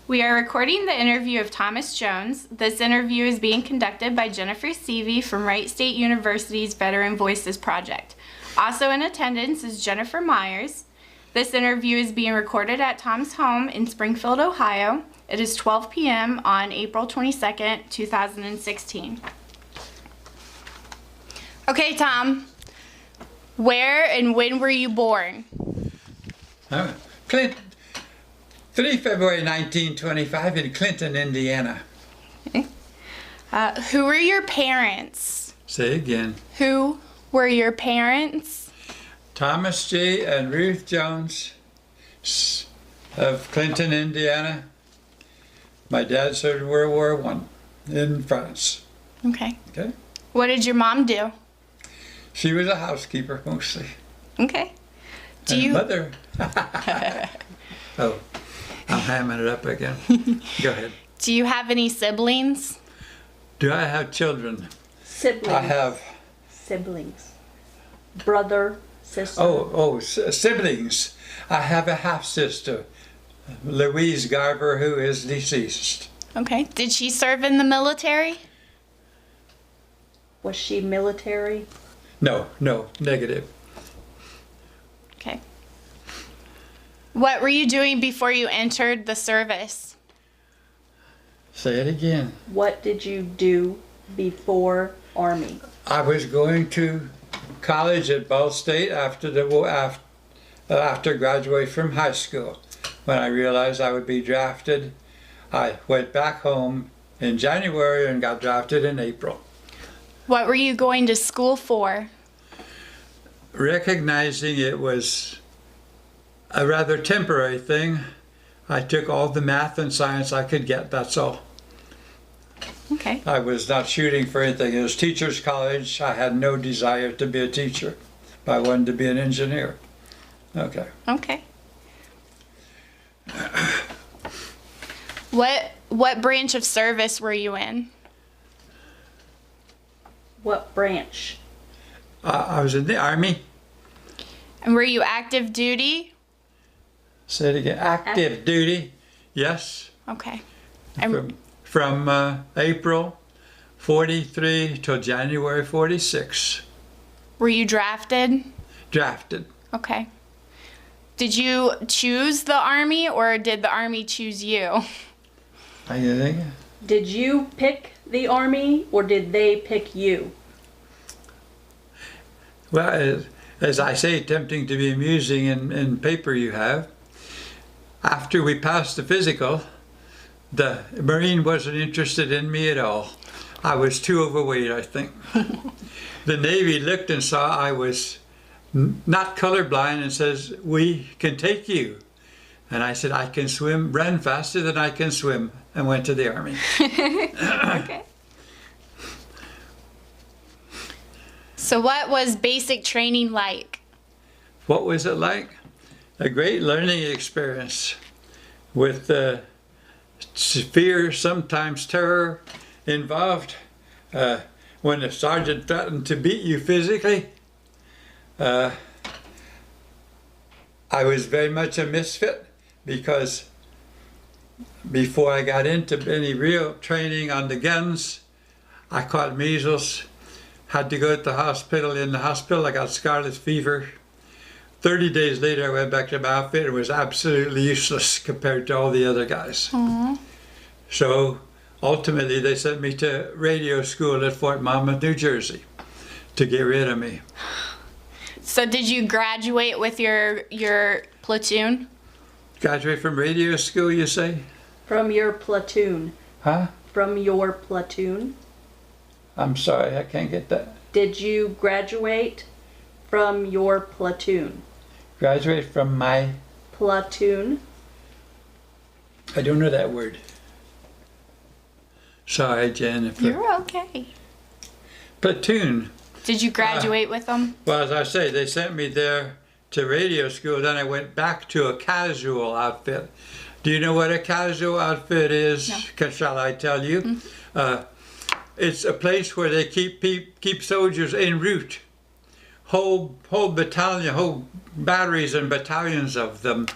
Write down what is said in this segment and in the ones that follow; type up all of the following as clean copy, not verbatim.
We are recording the interview of Thomas Jones. This interview is being conducted by Jennifer Seavey from Wright State University's Veteran Voices Project. Also in attendance is Jennifer Myers. This interview is being recorded at Tom's home in Springfield, Ohio. It is 12 p.m. on April 22nd, 2016. Okay, Tom, where and when were you born? Clinton, 3 February 1925 in Clinton, Indiana. Okay. Who were your parents? Say again. Who were your parents? Thomas J. and Ruth Jones of Clinton, Indiana. My dad served World War I in France. Okay. Okay. What did your mom do? She was a housekeeper mostly. Okay. Mother. Oh, I'm hamming it up again. Go ahead. Do you have any siblings? Do I have children? Siblings. I have. Siblings. Brother, sister. Siblings. I have a half-sister, Louise Garber, who is deceased. Okay. Did she serve in the military? Was she military? No, negative. Okay. What were you doing before you entered the service? Say it again. What did you do before Army? I was going to college at Ball State after graduating from high school. When I realized I would be drafted, I went back home in January and got drafted in April. What were you going to school for? Recognizing it was a rather temporary thing, I took all the math and science I could get, that's all. Okay. I was not shooting for anything. It was teacher's college. I had no desire to be a teacher. I wanted to be an engineer. Okay. Okay. What branch of service were you in? What branch? I was in the Army. And were you active duty? Say it again. Active duty. Yes. Okay. From April 43 till January 46. Were you drafted? Drafted. Okay. Did you choose the Army or did the Army choose you? I think. Did you pick the Army or did they pick you? Well, as I say, tempting to be amusing in paper you have. After we passed the physical, the Marine wasn't interested in me at all. I was too overweight, I think. The Navy looked and saw I was not colorblind and says, "We can take you." And I said, "I can swim, run faster than I can swim," and went to the Army. Okay. So what was basic training like? What was it like? A great learning experience with fear, sometimes terror involved. When the sergeant threatened to beat you physically, I was very much a misfit because before I got into any real training on the guns, I caught measles, had to go to the hospital. In the hospital, I got scarlet fever. 30 days later, I went back to my outfit and was absolutely useless compared to all the other guys. Aww. So ultimately, they sent me to radio school at Fort Monmouth, New Jersey to get rid of me. So did you graduate with your platoon? Graduate from radio school, you say? From your platoon. Huh? From your platoon. I'm sorry, I can't get that. Did you graduate from your platoon? Graduate from my... Platoon. I don't know that word. Sorry, Jennifer. You're okay. Platoon. Did you graduate with them? Well, as I say, they sent me there to radio school. Then I went back to a casual outfit. Do you know what a casual outfit is? No. Shall I tell you? It's a place where they keep soldiers en route. Whole battalion, whole batteries and battalions of them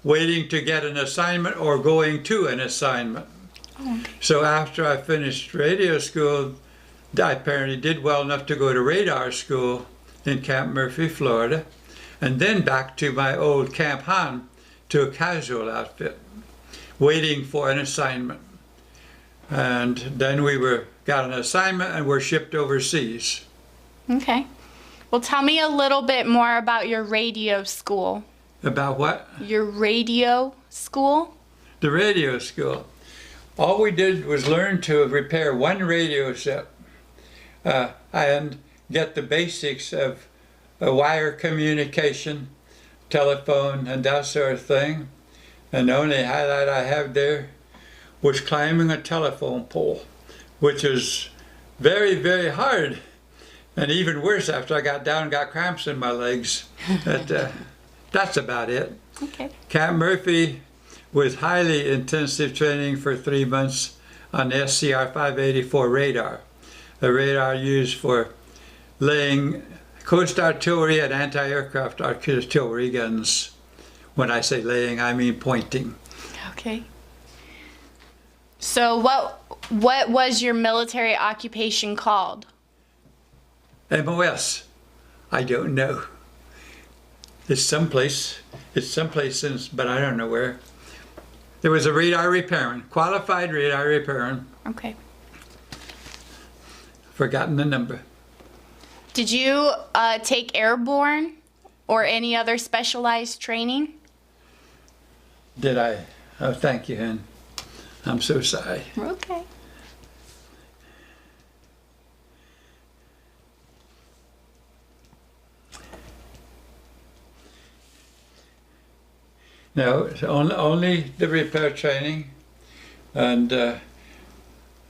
waiting to get an assignment or going to an assignment. Oh, okay. So after I finished radio school, I apparently did well enough to go to radar school in Camp Murphy, Florida, and then back to my old Camp Han to a casual outfit, waiting for an assignment. And then we got an assignment and were shipped overseas. Okay. Well, tell me a little bit more about your radio school. About what? Your radio school? The radio school. All we did was learn to repair one radio set and get the basics of wire communication, telephone, and that sort of thing. And the only highlight I have there was climbing a telephone pole, which was very, very hard. And even worse after I got down and got cramps in my legs. But that's about it. Okay. Camp Murphy with highly intensive training for 3 months on the SCR 584 radar, a radar used for laying coast artillery and anti-aircraft artillery guns. When I say laying, I mean pointing. Okay. So what was your military occupation called? MOS. I don't know. It's someplace, but I don't know where. There was a radar repairman, qualified radar repairman. Okay. Forgotten the number. Did you take airborne or any other specialized training? Did I? Oh, thank you, Hen. I'm so sorry. Okay. No, only the repair training, and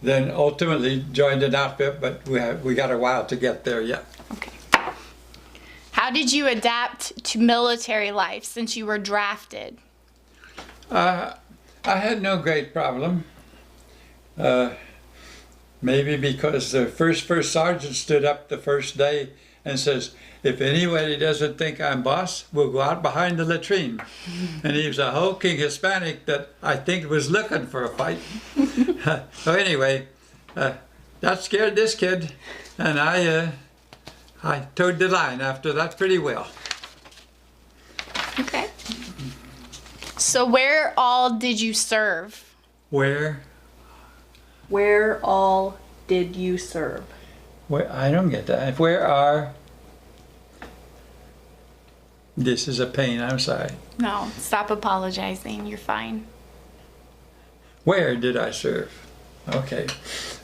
then ultimately joined an outfit, but we got a while to get there yet. Okay. How did you adapt to military life since you were drafted? I had no great problem. Maybe because the first sergeant stood up the first day and says, "If anybody doesn't think I'm boss, we'll go out behind the latrine." And he was a hulking Hispanic that I think was looking for a fight. So anyway, that scared this kid, and I towed the line after that pretty well. Okay. So where all did you serve? Where all did you serve? I don't get that. Where are... This is a pain, I'm sorry. No, stop apologizing. You're fine. Where did I serve? Okay.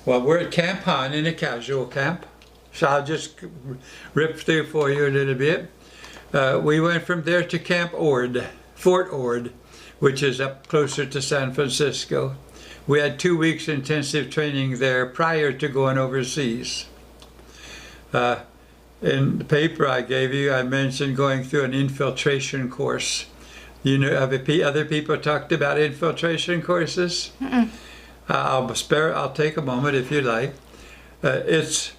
Well, we're at Camp Han in a casual camp. So I'll just rip through for you a little bit. We went from there to Camp Ord, Fort Ord, which is up closer to San Francisco. We had 2 weeks intensive training there prior to going overseas. In the paper I gave you, I mentioned going through an infiltration course. You know, other people talked about infiltration courses? I'll take a moment if you like. It's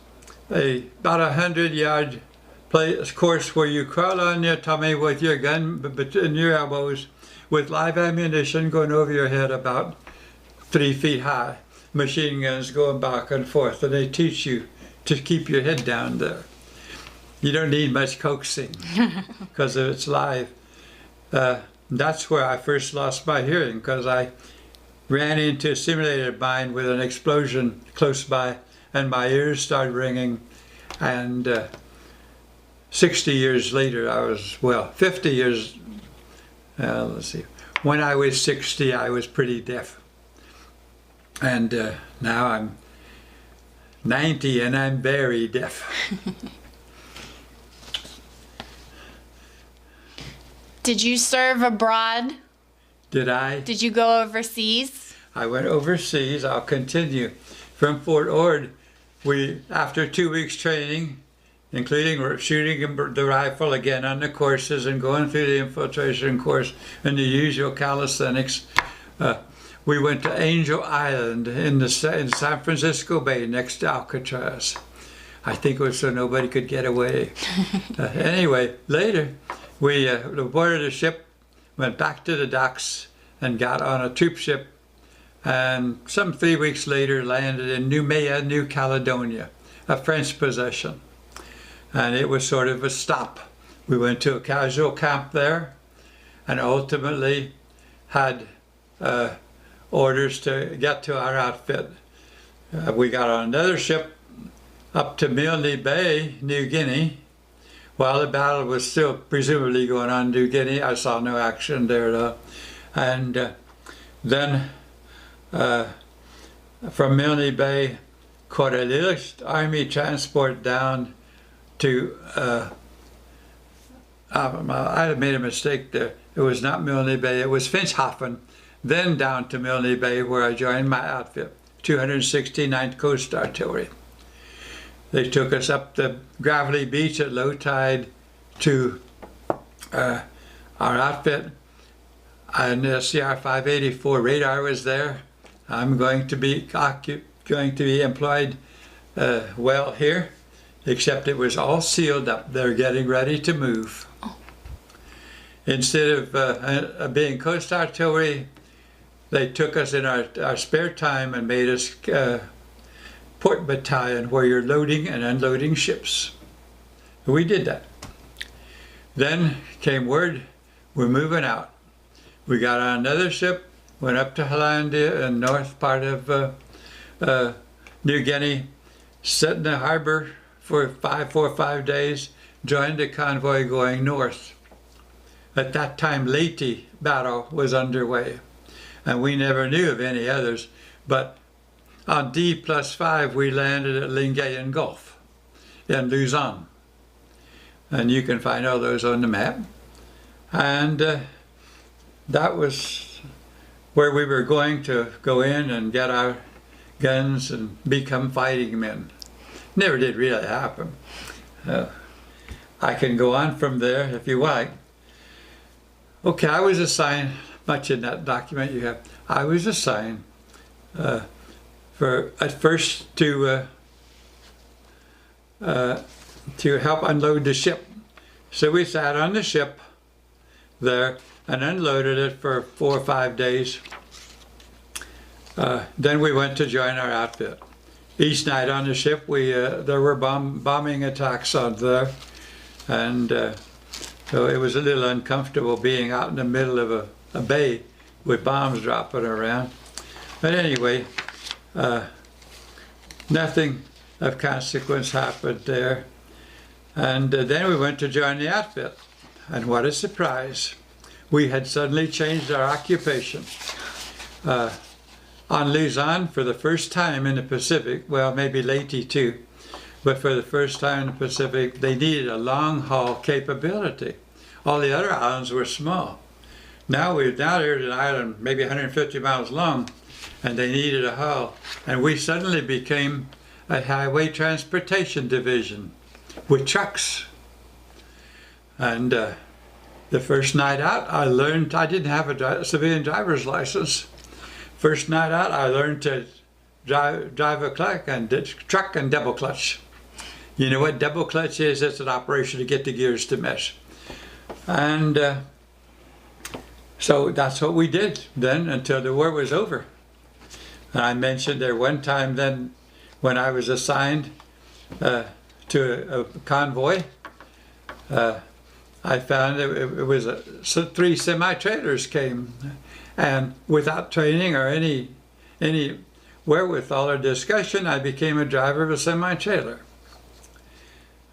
about 100-yard course where you crawl on your tummy with your gun between your elbows with live ammunition going over your head about 3 feet high. Machine guns going back and forth, and they teach you to keep your head down there. You don't need much coaxing because it's live. That's where I first lost my hearing, because I ran into a simulated mine with an explosion close by, and my ears started ringing. And 60 years later, 50 years, let's see. When I was 60, I was pretty deaf. And now I'm 90 and I'm very deaf. Did you serve abroad? Did I? Did you go overseas? I went overseas. I'll continue. From Fort Ord, after 2 weeks training, including shooting the rifle again on the courses and going through the infiltration course and the usual calisthenics, we went to Angel Island in San Francisco Bay next to Alcatraz. I think it was so nobody could get away. Anyway, later we boarded a ship went back to the docks and got on a troop ship, and some 3 weeks later landed in Noumea, New Caledonia, a French possession. And it was sort of a stop. We went to a casual camp there and ultimately had orders to get to our outfit. We got on another ship up to Milne Bay, New Guinea. While the battle was still presumably going on in New Guinea, I saw no action there at all. And then from Milne Bay, caught a little army transport down to, I made a mistake there. It was not Milne Bay, it was Finschhafen, then down to Milne Bay where I joined my outfit, 269th Coast Artillery. They took us up the gravelly beach at low tide to our outfit, and the CR-584 radar was there. I'm going to be employed well here, except it was all sealed up. They're getting ready to move. Instead of being Coast Artillery, they took us in our spare time and made us port battalion, where you're loading and unloading ships. We did that. Then came word, we're moving out. We got on another ship, went up to Hollandia in north part of New Guinea, sat in the harbor for 4 or 5 days, joined a convoy going north. At that time, Leyte battle was underway, and we never knew of any others, but on D+5 we landed at Lingayen Gulf in Luzon, and you can find all those on the map. And that was where we were going to go in and get our guns and become fighting men. Never did really happen. I can go on from there if you like. Okay, I was assigned, much in that document you have, I was assigned at first to help unload the ship. So we sat on the ship there and unloaded it for 4 or 5 days. Then we went to join our outfit. Each night on the ship, there were bombing attacks on there, and so it was a little uncomfortable being out in the middle of a bay with bombs dropping around. But anyway, nothing of consequence happened there. And then we went to join the outfit, and what a surprise. We had suddenly changed our occupation. On Luzon, for the first time in the Pacific, well, maybe Leyte too, but for the first time in the Pacific, they needed a long-haul capability. All the other islands were small. Now there's an island maybe 150 miles long, and they needed a hull. And we suddenly became a highway transportation division with trucks. And the first night out, I learned, I didn't have a civilian driver's license. First night out, I learned to drive a truck and double clutch. You know what double clutch is? It's an operation to get the gears to mesh. And so that's what we did then until the war was over. And I mentioned there one time then when I was assigned to a convoy, I found it was 3 semi-trailers came, and without training or any wherewithal or discussion, I became a driver of a semi-trailer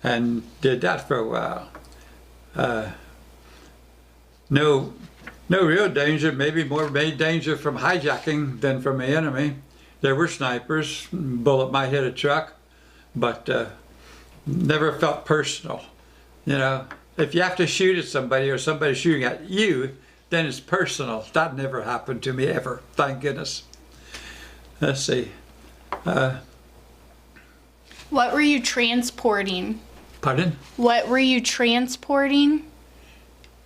and did that for a while. No real danger, maybe more danger from hijacking than from the enemy. There were snipers, bullet might hit a truck, but never felt personal. You know, if you have to shoot at somebody or somebody shooting at you, then it's personal. That never happened to me ever, thank goodness. Let's see. What were you transporting? Pardon? What were you transporting?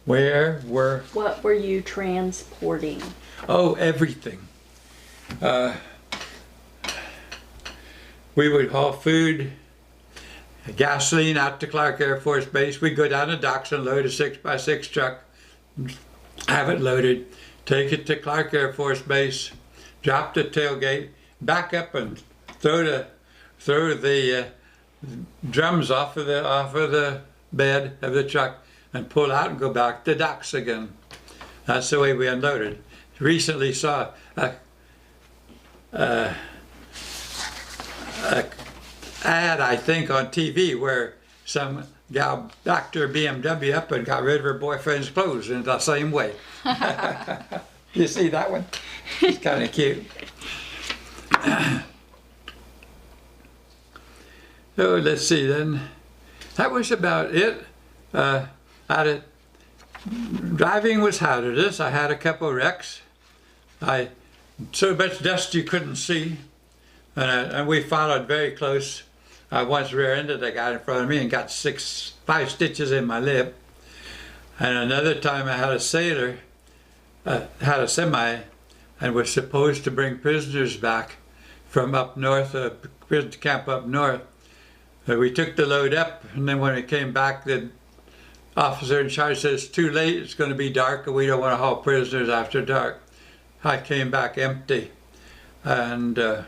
What were you transporting? Oh, everything. We would haul food, gasoline out to Clark Air Force Base. We'd go down the docks and load a 6x6 truck, have it loaded, take it to Clark Air Force Base, drop the tailgate, back up and throw the drums off of the bed of the truck and pull out and go back to docks again. That's the way we unloaded. Recently saw a ad, I think, on TV where some gal backed her BMW up and got rid of her boyfriend's clothes in the same way. You see that one? It's kind of cute. So let's see then. That was about it. Driving was hazardous. I had a couple of wrecks. So much dust you couldn't see. And we followed very close. I once rear-ended a guy in front of me and got 5 stitches in my lip. And another time I had a sailor, had a semi, and was supposed to bring prisoners back from up north, a prison camp up north. We took the load up, and then when we came back, the officer in charge says, "It's too late, it's going to be dark, and we don't want to haul prisoners after dark." I came back empty, and a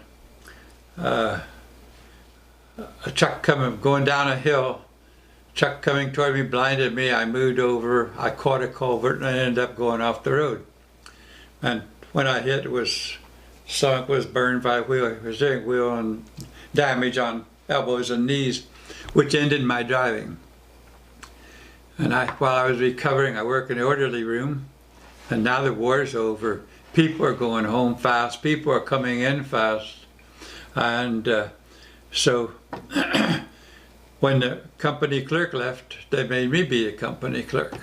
truck going down a hill, truck coming toward me blinded me. I moved over, I caught a culvert, and I ended up going off the road. And when I hit, stomach was burned by the steering wheel and damage on elbows and knees, which ended my driving. And while I was recovering, I work in the orderly room, and now the war's over. People are going home fast, people are coming in fast. And so when the company clerk left, they made me be a company clerk.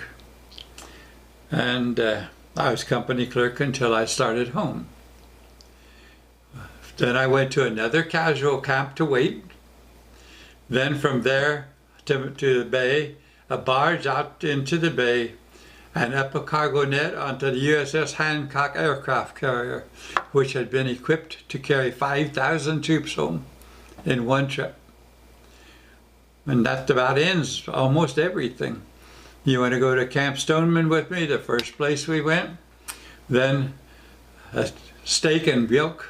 And I was company clerk until I started home. Then I went to another casual camp to wait. Then from there to the bay, a barge out into the bay, and up a cargo net onto the USS Hancock aircraft carrier, which had been equipped to carry 5,000 troops home in one trip. And that about ends almost everything. You want to go to Camp Stoneman with me, the first place we went? Then a steak and milk,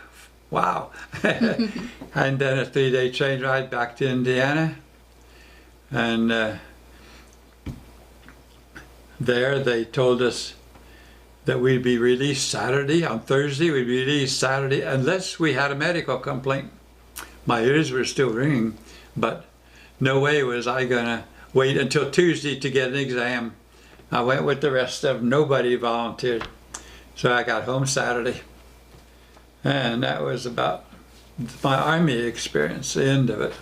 wow. And then a 3-day train ride back to Indiana. And there they told us that we'd be released Saturday. On Thursday we'd be released Saturday unless we had a medical complaint. My ears were still ringing, but no way was I gonna wait until Tuesday to get an exam. I went with the rest of them. Nobody volunteered. So I got home Saturday. And that was about my Army experience, the end of it.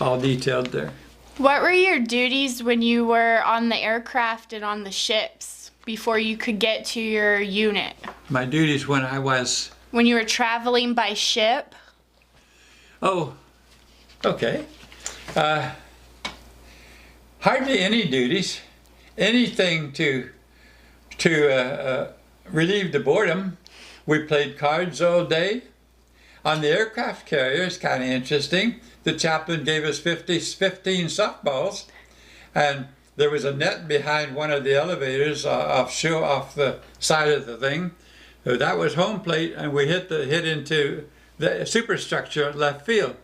All detailed there. What were your duties when you were on the aircraft and on the ships before you could get to your unit? My duties when I was... When you were traveling by ship? Oh, okay. Hardly any duties. Anything to relieve the boredom. We played cards all day. On the aircraft carrier, it's kind of interesting. The chaplain gave us 15 softballs, and there was a net behind one of the elevators off the side of the thing. So that was home plate, and we hit into the superstructure at left field.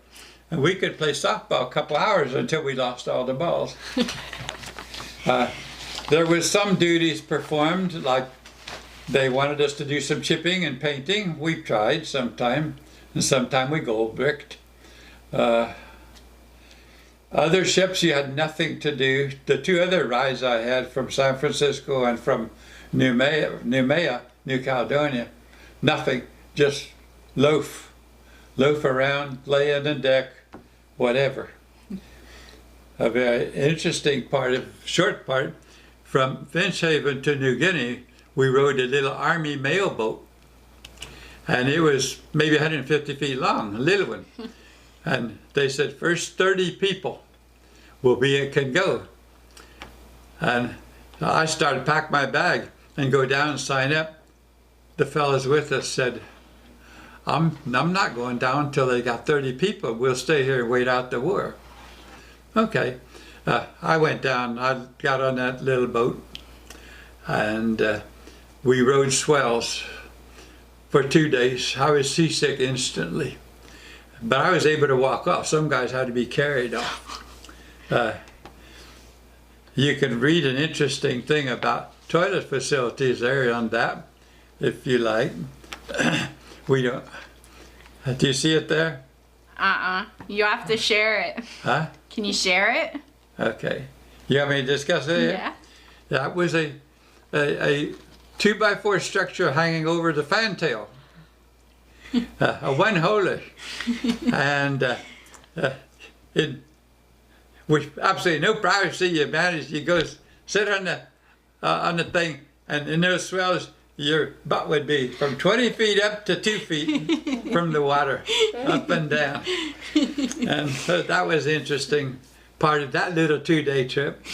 And we could play softball a couple hours until we lost all the balls. There was some duties performed, like they wanted us to do some chipping and painting. We tried sometime, and sometime we gold bricked. Other ships you had nothing to do. The 2 other rides I had from San Francisco and from New Caledonia, nothing, just loaf around, lay on the deck, whatever. A very interesting short part, from Finchhaven to New Guinea, we rode a little Army mail boat. And it was maybe 150 feet long, a little one. And they said, first 30 people can go. And I started to pack my bag and go down and sign up. The fellows with us said, I'm not going down until they got 30 people. We'll stay here and wait out the war. Okay. I went down, I got on that little boat, and we rode swells for 2 days. I was seasick instantly, but I was able to walk off. Some guys had to be carried off. You can read an interesting thing about toilet facilities there on that, if you like. We don't. Do you see it there? You have to share it. Huh? Can you share it? Okay. You want me to discuss it? Yeah. That was a 2x4 structure hanging over the fantail. A one-holer. And with absolutely no privacy, you manage, you go sit on the thing, and in those swells, your butt would be from 20 feet up to 2 feet from the water, up and down. And so that was interesting part of that little 2-day trip.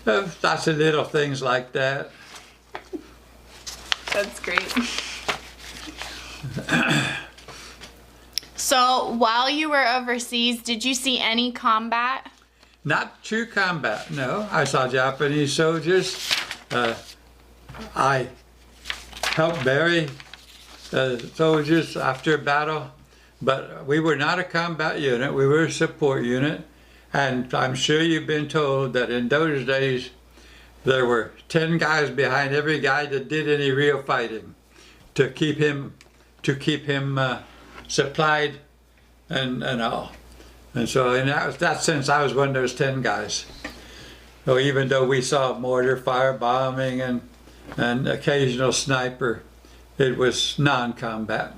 Lots of little things like that. That's great. So while you were overseas, did you see any combat? Not true combat, no. I saw Japanese soldiers. I helped bury soldiers after a battle, but we were not a combat unit, we were a support unit. And I'm sure you've been told that in those days there were 10 guys behind every guy that did any real fighting to keep him supplied and all. And so in that sense, I was one of those 10 guys. So even though we saw mortar fire bombing and occasional sniper, it was non-combat.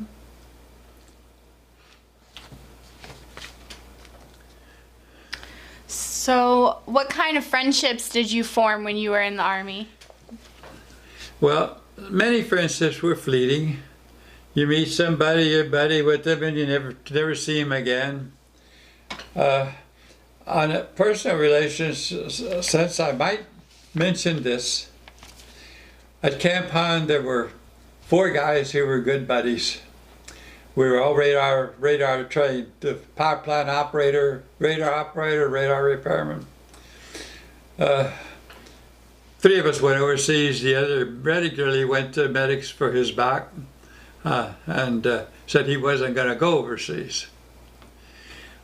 So what kind of friendships did you form when you were in the Army? Well, many friendships were fleeting. You meet somebody, you're buddy with them, and you never see them again. On a personal relations sense, I might mention this. At Camp Han, there were 4 guys who were good buddies. We were all radar trained. The power plant operator, radar repairman. 3 of us went overseas. The other regularly went to medics for his back and said he wasn't going to go overseas.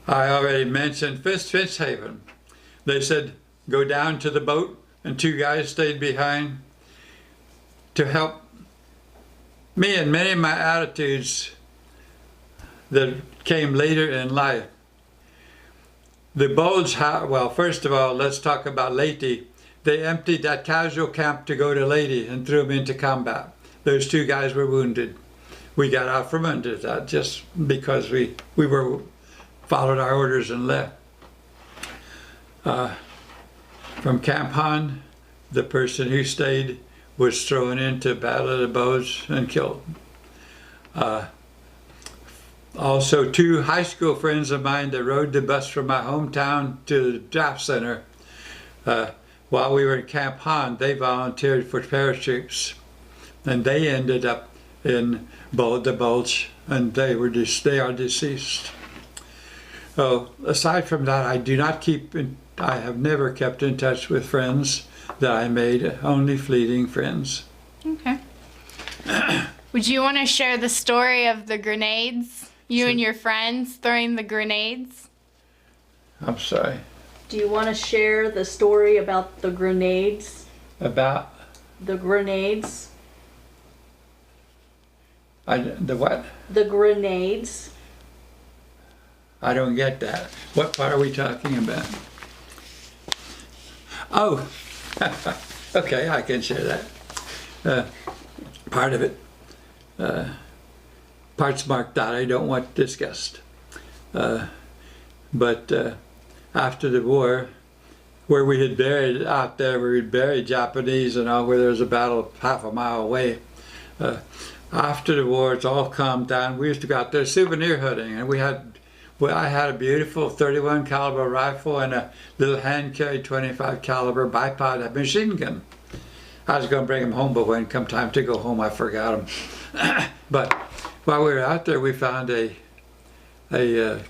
I already mentioned Fitzhaven. They said go down to the boat, and 2 guys stayed behind to help me in many of my attitudes that came later in life. The Bulge, well, first of all, let's talk about Leyte. They emptied that casual camp to go to Leyte and threw them into combat. Those 2 guys were wounded. We got out from under that just because we followed our orders and left. From Camp Han, the person who stayed was thrown into Battle of the Bulge and killed. Also, 2 high school friends of mine that rode the bus from my hometown to the draft center. While we were in Camp Han, they volunteered for parachutes, and they ended up in the Bulge, and they are deceased. So, aside from that, I have never kept in touch with friends that I made, only fleeting friends. Okay. Would you want to share the story of the grenades? You and your friends throwing the grenades? I'm sorry. Do you want to share the story about the grenades? About? The grenades. The what? The grenades. I don't get that. What part are we talking about? Oh, okay, I can share that. Part of it. Parts marked out I don't want discussed. But after the war, where we had buried out there, where we'd buried Japanese and all, where there was a battle half a mile away. After the war, it's all calmed down. We used to go out there souvenir hunting, and I had a beautiful 31 caliber rifle and a little hand-carried 25 caliber bipod machine gun. I was going to bring them home, but when come time to go home, I forgot them. But while we were out there, we found a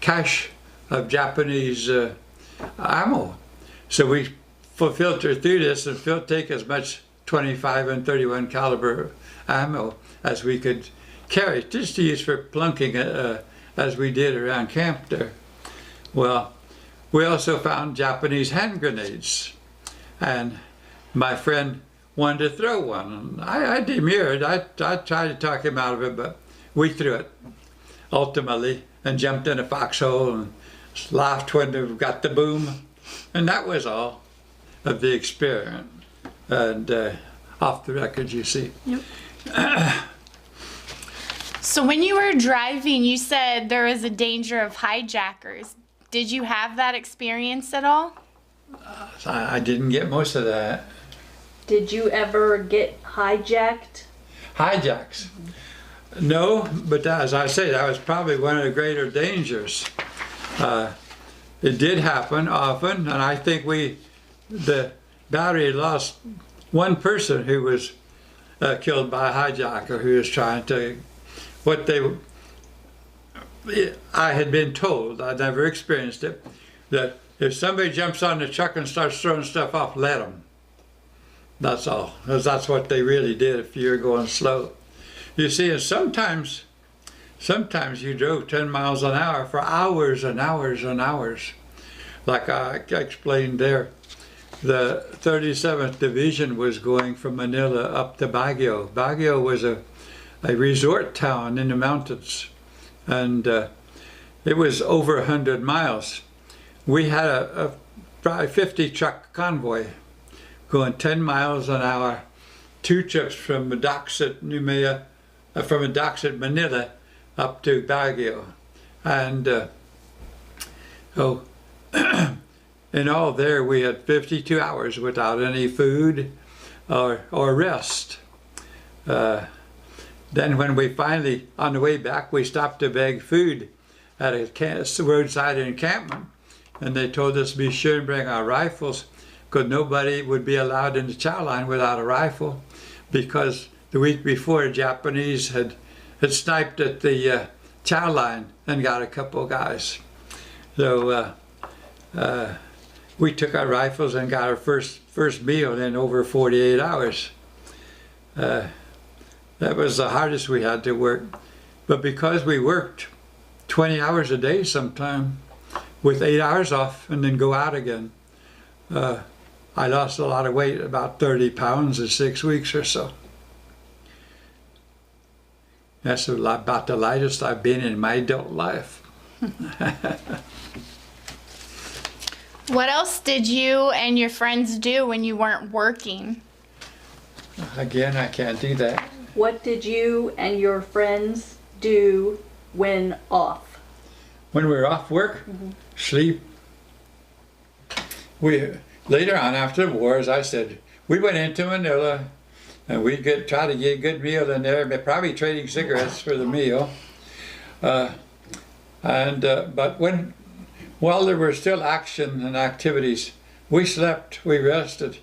cache of Japanese ammo. So we filtered through this and take as much 25 and 31 caliber ammo as we could carry, just to use for plunking as we did around camp there. Well, we also found Japanese hand grenades, and my friend wanted to throw one. I demurred. I tried to talk him out of it, but we threw it ultimately and jumped in a foxhole and laughed when we got the boom, and that was all of the experiment. And off the record, you see. Yep. So when you were driving, you said there was a danger of hijackers. Did you have that experience at all? I didn't get most of that. Did you ever get hijacked? Hijacks? No, but as I say, that was probably one of the greater dangers. It did happen often, and I think the battery lost one person who was killed by a hijacker who was trying to, I had been told, I'd never experienced it, that if somebody jumps on the truck and starts throwing stuff off, let them. That's all, because that's what they really did if you're going slow. You see, and sometimes you drove 10 miles an hour for hours and hours and hours. Like I explained there, the 37th Division was going from Manila up to Baguio. Baguio was a resort town in the mountains, and it was over 100 miles. We had a probably 50 truck convoy going 10 miles an hour, 2 trips from the docks at Manila up to Baguio. And in all there we had 52 hours without any food or rest. Then when we finally, on the way back, we stopped to beg food at a roadside encampment, and they told us to be sure and bring our rifles, because nobody would be allowed in the chow line without a rifle, because the week before the Japanese had sniped at the chow line and got a couple of guys. So we took our rifles and got our first meal in over 48 hours. That was the hardest we had to work. But because we worked 20 hours a day sometime, with 8 hours off and then go out again, I lost a lot of weight, about 30 pounds in 6 weeks or so. That's about the lightest I've been in my adult life. What else did you and your friends do when you weren't working? Again, I can't do that. What did you and your friends do when off? When we were off work, sleep. Later on after the war, as I said, we went into Manila and we'd try to get a good meal in there, but probably trading cigarettes for the meal. But while there were still action and activities, we slept, we rested.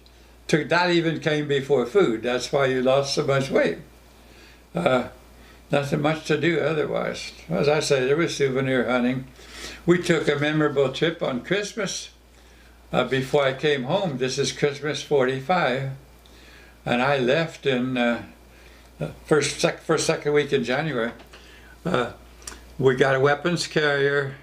That even came before food. That's why you lost so much weight. Nothing much to do otherwise. As I say, there was souvenir hunting. We took a memorable trip on Christmas. Before I came home, this is Christmas '45, and I left in second week in January. We got a weapons carrier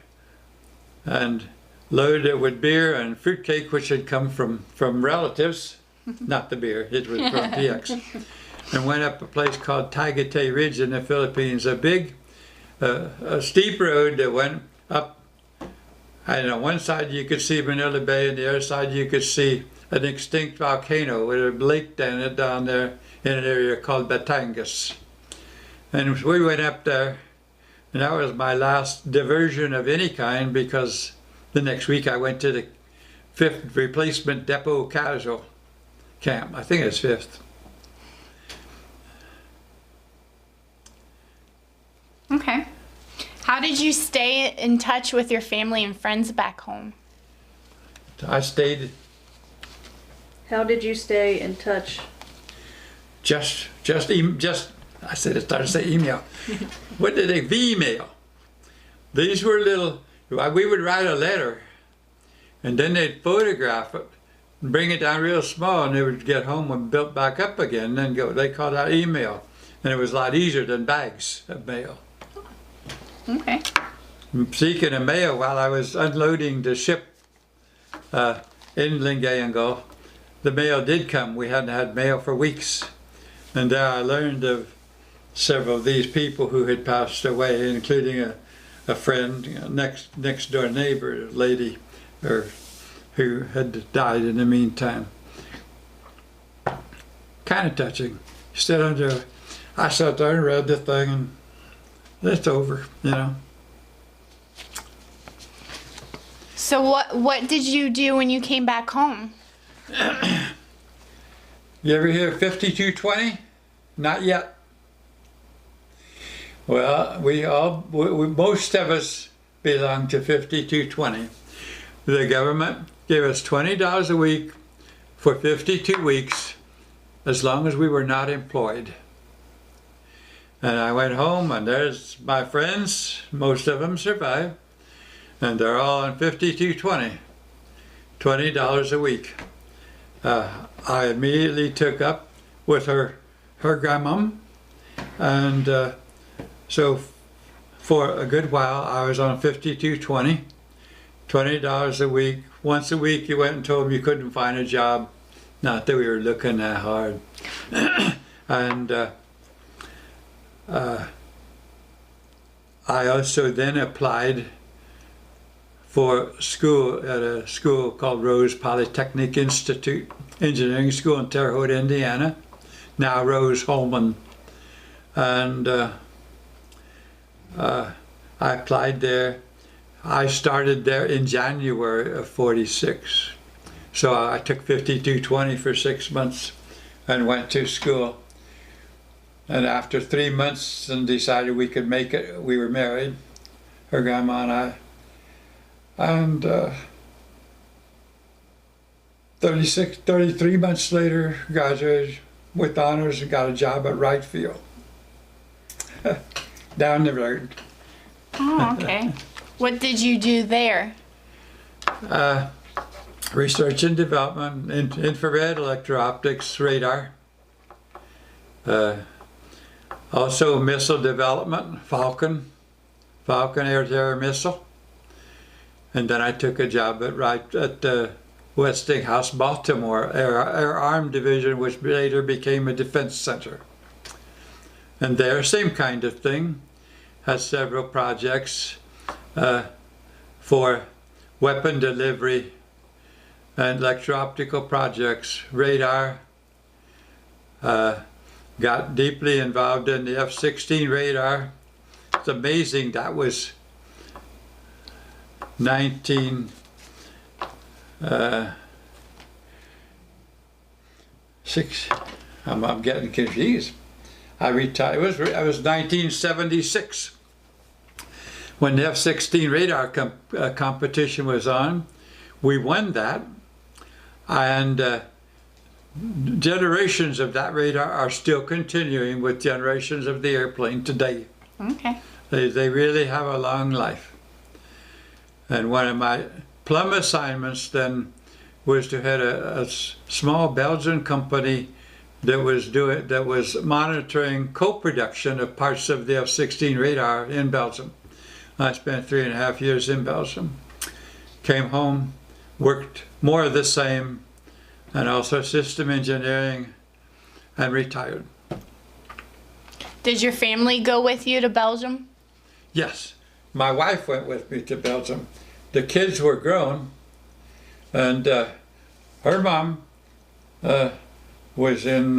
and loaded it with beer and fruitcake, which had come from relatives, not the beer, it was from PX, and went up a place called Tagaytay Ridge in the Philippines, a big, a steep road that went up. And on one side you could see Manila Bay, and the other side you could see an extinct volcano with a lake down there in an area called Batangas. And we went up there, and that was my last diversion of any kind, because the next week I went to the 5th Replacement Depot Casual Camp. I think it's 5th. Okay. How did you stay in touch with your family and friends back home? I stayed. How did you stay in touch? I said, it started to say email. What did they, V-mail? These were little, we would write a letter and then they'd photograph it bring it down real small, and they would get home and built back up again, and then go. They called that email, and it was a lot easier than bags of mail. Okay. Speaking of mail, while I was unloading the ship in Lingayengo, the mail did come. We hadn't had mail for weeks, and there I learned of several of these people who had passed away, including a friend, next door neighbor, a lady, who had died in the meantime. Kind of touching. I sat there and read the thing, and it's over, you know. So what did you do when you came back home? You ever hear 5220? Not yet. Well, we most of us belong to 5220. The government gave us $20 a week for 52 weeks, as long as we were not employed. And I went home, and there's my friends. Most of them survived, and they're all on 5220, $20 a week. I immediately took up with her grandmom, and so for a good while I was on 5220, $20 a week. Once a week you went and told them you couldn't find a job. Not that we were looking that hard. And I also then applied for school at a school called Rose Polytechnic Institute, engineering school in Terre Haute, Indiana, now Rose Holman. And I applied there. I started there in January of '46. So I took 5220 for 6 months and went to school. And after 3 months and decided we could make it, we were married, her grandma and I. And 33 months later, graduated with honors and got a job at Wright Field. Down the road. Oh, okay. What did you do there? Research and development, infrared, electro-optics, radar. Also missile development, Falcon air-to-air missile. And then I took a job at Westinghouse, Baltimore, Air Arm Division, which later became a defense center. And there, same kind of thing. Had several projects for weapon delivery and electro-optical projects, radar. Got deeply involved in the F-16 radar. It's amazing, that was 1906. I'm getting confused. I retired. It was 1976 when the F-16 radar competition was on. We won that, and generations of that radar are still continuing with generations of the airplane today. Okay. They really have a long life. And one of my plum assignments then was to head a small Belgian company that was monitoring co-production of parts of the F-16 radar in Belgium. I spent 3.5 years in Belgium. Came home, worked more of the same, and also system engineering, and retired. Did your family go with you to Belgium? Yes, my wife went with me to Belgium. The kids were grown, and her mom was in,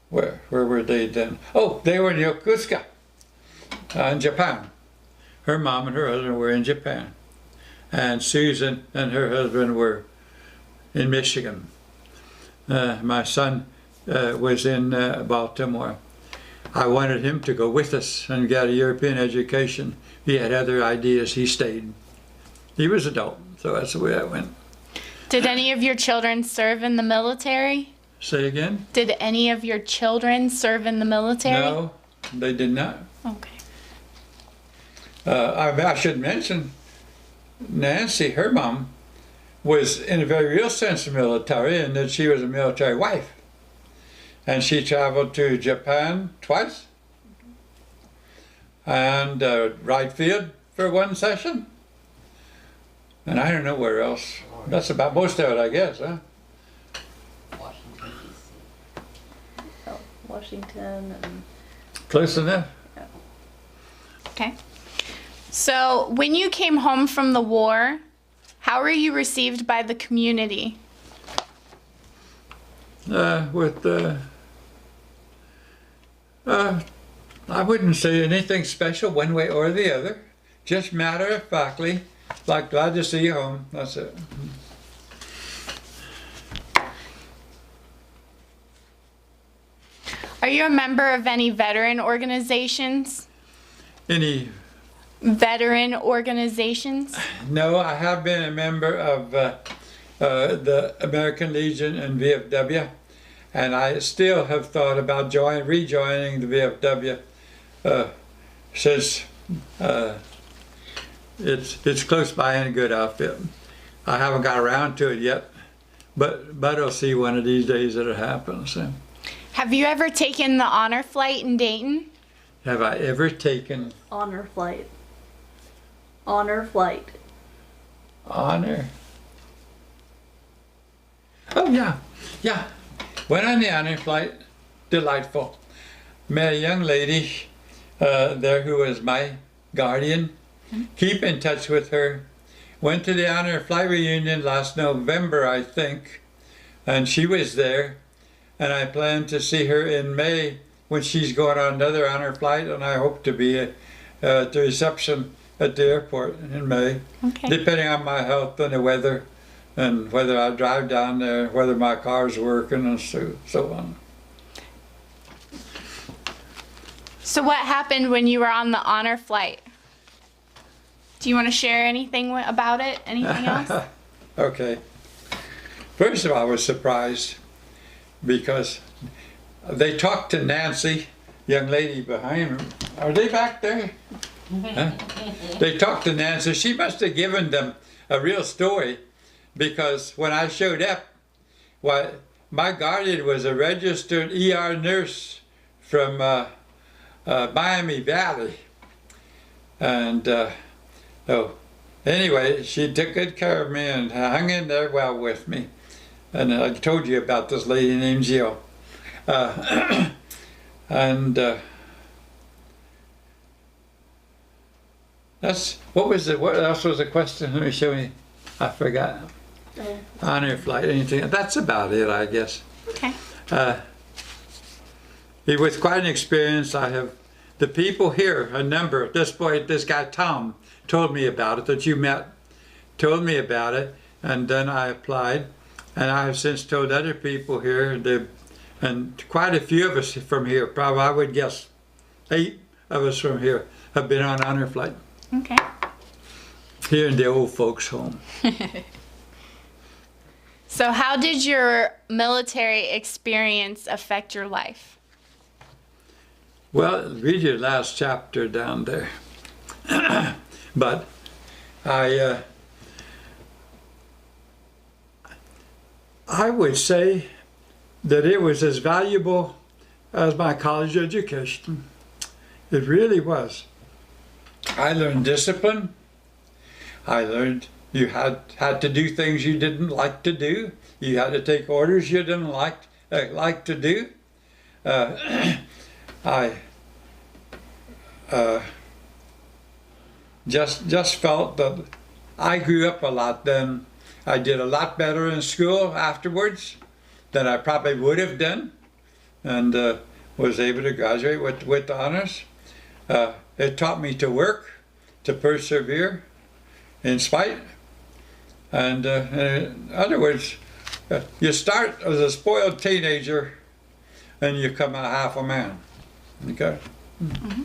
where were they then? Oh, they were in Yokosuka, in Japan. Her mom and her husband were in Japan. And Susan and her husband were in Michigan. My son was in Baltimore. I wanted him to go with us and get a European education. He had other ideas, he stayed. He was adult, so that's the way I went. Did any of your children serve in the military? Say again? Did any of your children serve in the military? No, they did not. Okay. I should mention, Nancy, her mom, was in a very real sense military, in that she was a military wife. And she traveled to Japan twice, and Wright Field for one session. And I don't know where else. That's about most of it, I guess, huh? Washington, D.C. Oh, Washington and Close enough. Okay. So, when you came home from the war, how were you received by the community? I wouldn't say anything special one way or the other. Just matter of factly, like, glad to see you home. That's it. Are you a member of any veteran organizations? Any? Veteran organizations? No, I have been a member of the American Legion and VFW, and I still have thought about rejoining the VFW since it's close by and a good outfit. I haven't got around to it yet, but I'll see one of these days that it happens. So. Have you ever taken the honor flight in Dayton? Have I ever taken honor flight. Honor flight. honor? Oh yeah. Went on the honor flight. Delightful. Met a young lady there who was my guardian. Keep in touch with her. Went to the honor flight reunion last November, I think, and she was there. And I plan to see her in May when she's going on another honor flight, and I hope to be at the reception at the airport in May, Okay. depending on my health and the weather, and whether I drive down there, whether my car's working, and so on. So what happened when you were on the honor flight? Do you want to share anything about it? Anything else? Okay. First of all, I was surprised because they talked to Nancy, young lady behind them. Are they back there? Huh? They talked to Nancy. She must have given them a real story, because when I showed up, my guardian was a registered ER nurse from Miami Valley. And anyway, she took good care of me and hung in there well with me. And I told you about this lady named Jill. What else was the question? Let me show you. I forgot. Honor flight, anything. That's about it, I guess. Okay. It was quite an experience. The people here, this guy Tom told me about it, that you met, told me about it, and then I applied. And I have since told other people here, and quite a few of us from here, probably I would guess 8 of us from here have been on honor flight. Okay. Here in the old folks' home. So how did your military experience affect your life? Well, read your last chapter down there. But I would say that it was as valuable as my college education. It really was. I learned discipline. I learned you had to do things you didn't like to do. You had to take orders you didn't like to do. I just felt that I grew up a lot then. I did a lot better in school afterwards than I probably would have done, and was able to graduate with honors. It taught me to work, to persevere in spite. And in other words, you start as a spoiled teenager and you come out half a man. Okay? Mm-hmm.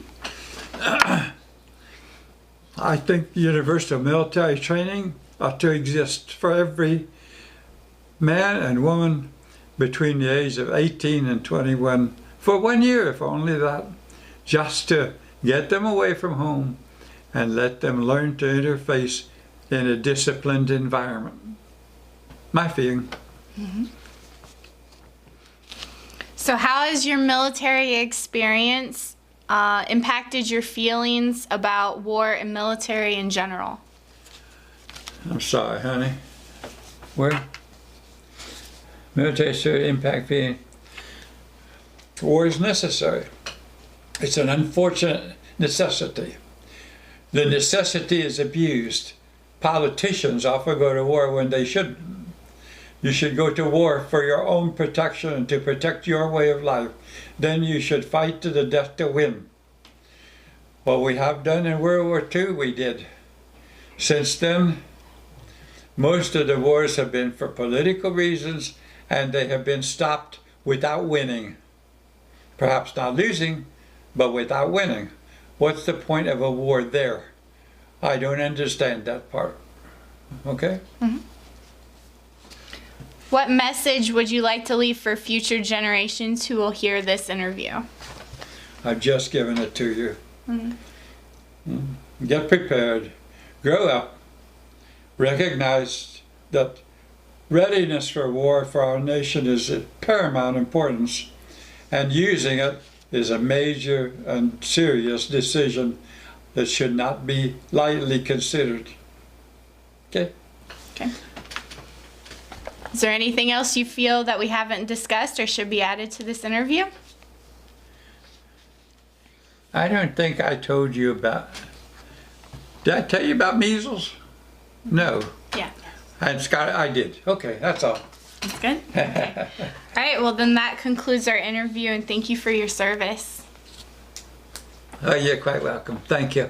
I think universal military training ought to exist for every man and woman between the age of 18 and 21 for 1 year, if only that, just to get them away from home and let them learn to interface in a disciplined environment. my feeling. So how has your military experience impacted your feelings about war and military in general? I'm sorry, honey. Where? Military service impact being. War is necessary. It's an unfortunate necessity. The necessity is abused. Politicians often go to war when they shouldn't. You should go to war for your own protection and to protect your way of life. Then you should fight to the death to win. What we have done in World War II, we did. Since then, most of the wars have been for political reasons, and they have been stopped without winning. Perhaps not losing, but without winning. What's the point of a war there? I don't understand that part. Okay? What message would you like to leave for future generations who will hear this interview? I've just given it to you. Get prepared. Grow up. Recognize that readiness for war for our nation is of paramount importance, and using it is a major and serious decision that should not be lightly considered. Okay? Okay. Is there anything else you feel that we haven't discussed or should be added to this interview? I don't think I told you about. Did I tell you about measles? No. Yeah. And Scott, I did. Okay, that's all. That's good. Okay. All right, well then that concludes our interview, and thank you for your service. Oh, you're quite welcome. Thank you.